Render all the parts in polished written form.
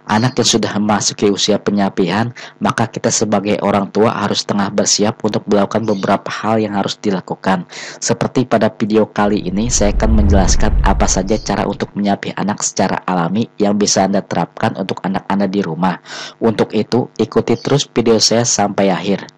Anak yang sudah memasuki usia penyapihan, maka kita sebagai orang tua harus tengah bersiap untuk melakukan beberapa hal yang harus dilakukan. Seperti pada video kali ini, saya akan menjelaskan apa saja cara untuk menyapih anak secara alami yang bisa Anda terapkan untuk anak Anda di rumah. Untuk itu, ikuti terus video saya sampai akhir.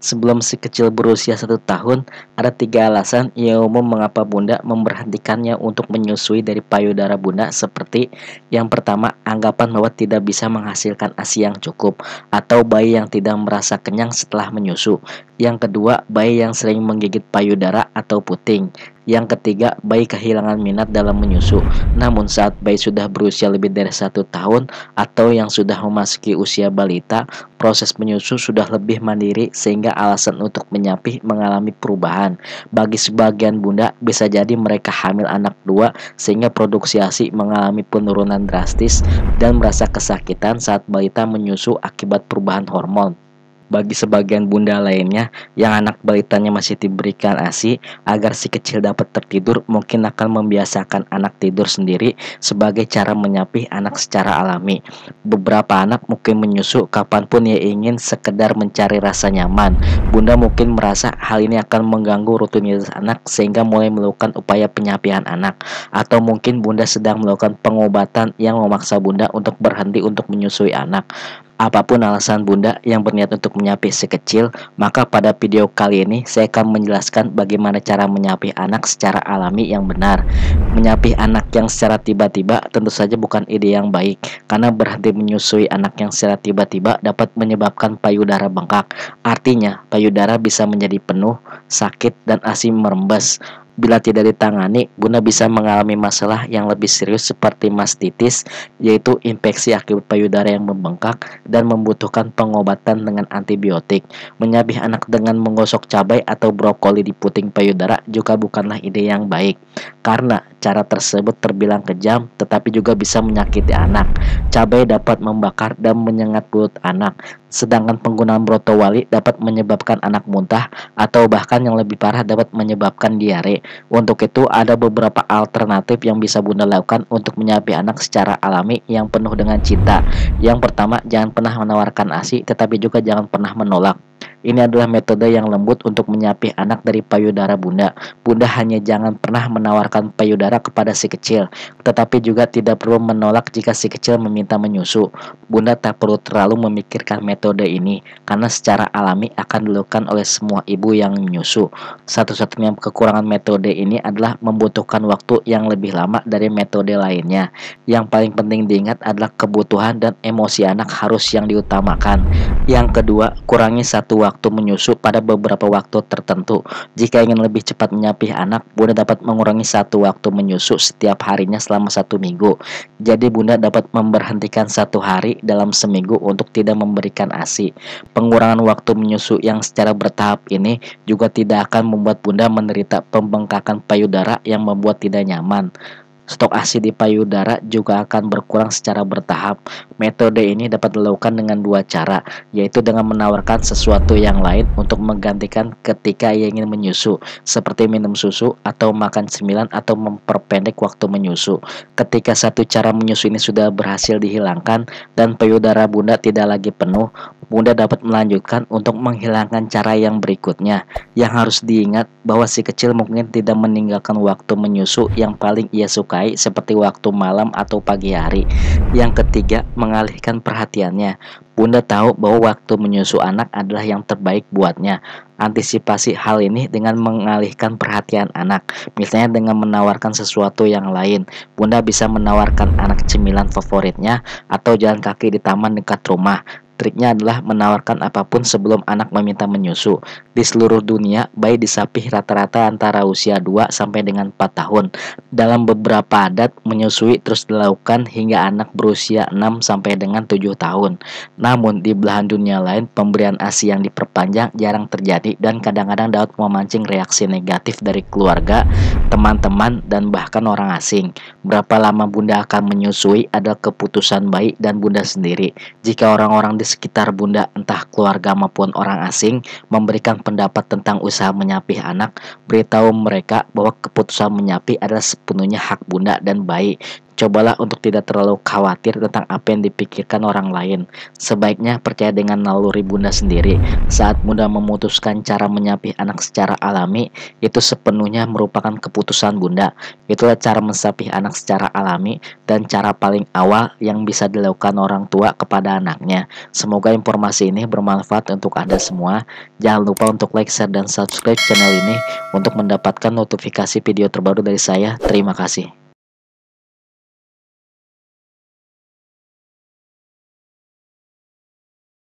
Sebelum si kecil berusia 1 tahun, ada 3 alasan yang umum mengapa bunda memberhentikannya untuk menyusui dari payudara bunda, seperti yang pertama, anggapan bahwa tidak bisa menghasilkan ASI yang cukup, atau bayi yang tidak merasa kenyang setelah menyusu. Yang kedua, bayi yang sering menggigit payudara atau puting. Yang ketiga, bayi kehilangan minat dalam menyusu. Namun saat bayi sudah berusia lebih dari 1 tahun atau yang sudah memasuki usia balita, proses menyusu sudah lebih mandiri sehingga alasan untuk menyapih mengalami perubahan. Bagi sebagian bunda, bisa jadi mereka hamil anak 2 sehingga produksi ASI mengalami penurunan drastis dan merasa kesakitan saat balita menyusu akibat perubahan hormon. Bagi sebagian bunda lainnya yang anak balitanya masih diberikan ASI agar si kecil dapat tertidur, mungkin akan membiasakan anak tidur sendiri sebagai cara menyapih anak secara alami. Beberapa anak mungkin menyusu kapanpun ia ingin sekedar mencari rasa nyaman. Bunda mungkin merasa hal ini akan mengganggu rutinitas anak sehingga mulai melakukan upaya penyapihan anak. Atau mungkin bunda sedang melakukan pengobatan yang memaksa bunda untuk berhenti untuk menyusui anak. Apapun alasan bunda yang berniat untuk menyapih si kecil, maka pada video kali ini saya akan menjelaskan bagaimana cara menyapih anak secara alami yang benar. Menyapih anak yang secara tiba-tiba tentu saja bukan ide yang baik, karena berhenti menyusui anak yang secara tiba-tiba dapat menyebabkan payudara bengkak. Artinya, payudara bisa menjadi penuh, sakit, dan ASI merembes. Bila tidak ditangani, bunda bisa mengalami masalah yang lebih serius seperti mastitis, yaitu infeksi akibat payudara yang membengkak dan membutuhkan pengobatan dengan antibiotik. Menyapih anak dengan menggosok cabai atau brokoli di puting payudara juga bukanlah ide yang baik, karena cara tersebut terbilang kejam tetapi juga bisa menyakiti anak. Cabai dapat membakar dan menyengat mulut anak, sedangkan penggunaan brotowali dapat menyebabkan anak muntah atau bahkan yang lebih parah dapat menyebabkan diare. Untuk itu ada beberapa alternatif yang bisa bunda lakukan untuk menyapih anak secara alami yang penuh dengan cinta. Yang pertama, jangan pernah menawarkan ASI, tetapi juga jangan pernah menolak. Ini adalah metode yang lembut untuk menyapih anak dari payudara bunda. Bunda hanya jangan pernah menawarkan payudara kepada si kecil, tetapi juga tidak perlu menolak jika si kecil meminta menyusu. Bunda tak perlu terlalu memikirkan metode ini, karena secara alami akan dilakukan oleh semua ibu yang menyusu. Satu-satunya kekurangan metode ini adalah membutuhkan waktu yang lebih lama dari metode lainnya. Yang paling penting diingat adalah kebutuhan dan emosi anak harus yang diutamakan. Yang kedua, kurangi waktu menyusu pada beberapa waktu tertentu. Jika ingin lebih cepat menyapih anak, bunda dapat mengurangi waktu menyusu setiap harinya selama 1 minggu. Jadi bunda dapat memberhentikan 1 hari dalam seminggu untuk tidak memberikan ASI. Pengurangan waktu menyusu yang secara bertahap ini juga tidak akan membuat bunda menderita pembengkakan payudara yang membuat tidak nyaman. Stok ASI di payudara juga akan berkurang secara bertahap. Metode ini dapat dilakukan dengan 2 cara, yaitu dengan menawarkan sesuatu yang lain untuk menggantikan ketika ia ingin menyusu, seperti minum susu atau makan cemilan atau memperpendek waktu menyusu. Ketika satu cara menyusu ini sudah berhasil dihilangkan dan payudara bunda tidak lagi penuh, bunda dapat melanjutkan untuk menghilangkan cara yang berikutnya. Yang harus diingat bahwa si kecil mungkin tidak meninggalkan waktu menyusu yang paling ia sukai, seperti waktu malam atau pagi hari. Yang ketiga, mengalihkan perhatiannya. Bunda tahu bahwa waktu menyusu anak adalah yang terbaik buatnya. Antisipasi hal ini dengan mengalihkan perhatian anak, misalnya dengan menawarkan sesuatu yang lain. Bunda bisa menawarkan anak cemilan favoritnya atau jalan kaki di taman dekat rumah. Triknya adalah menawarkan apapun sebelum anak meminta menyusu. Di seluruh dunia, bayi disapih rata-rata antara usia 2 sampai dengan 4 tahun. Dalam beberapa adat, menyusui terus dilakukan hingga anak berusia 6 sampai dengan 7 tahun. Namun, di belahan dunia lain, pemberian ASI yang diperpanjang jarang terjadi dan kadang-kadang dapat memancing reaksi negatif dari keluarga, teman-teman, dan bahkan orang asing. Berapa lama bunda akan menyusui adalah keputusan bayi dan bunda sendiri. Jika orang-orang di sekitar Bunda, entah keluarga maupun orang asing, memberikan pendapat tentang usaha menyapih anak, beritahu mereka bahwa keputusan menyapih adalah sepenuhnya hak Bunda dan bayi. Cobalah untuk tidak terlalu khawatir tentang apa yang dipikirkan orang lain. Sebaiknya percaya dengan naluri Bunda sendiri. Saat Bunda memutuskan cara menyapih anak secara alami, itu sepenuhnya merupakan keputusan Bunda. Itulah cara mensapih anak secara alami dan cara paling awal yang bisa dilakukan orang tua kepada anaknya. Semoga informasi ini bermanfaat untuk Anda semua. Jangan lupa untuk like, share, dan subscribe channel ini untuk mendapatkan notifikasi video terbaru dari saya. Terima kasih.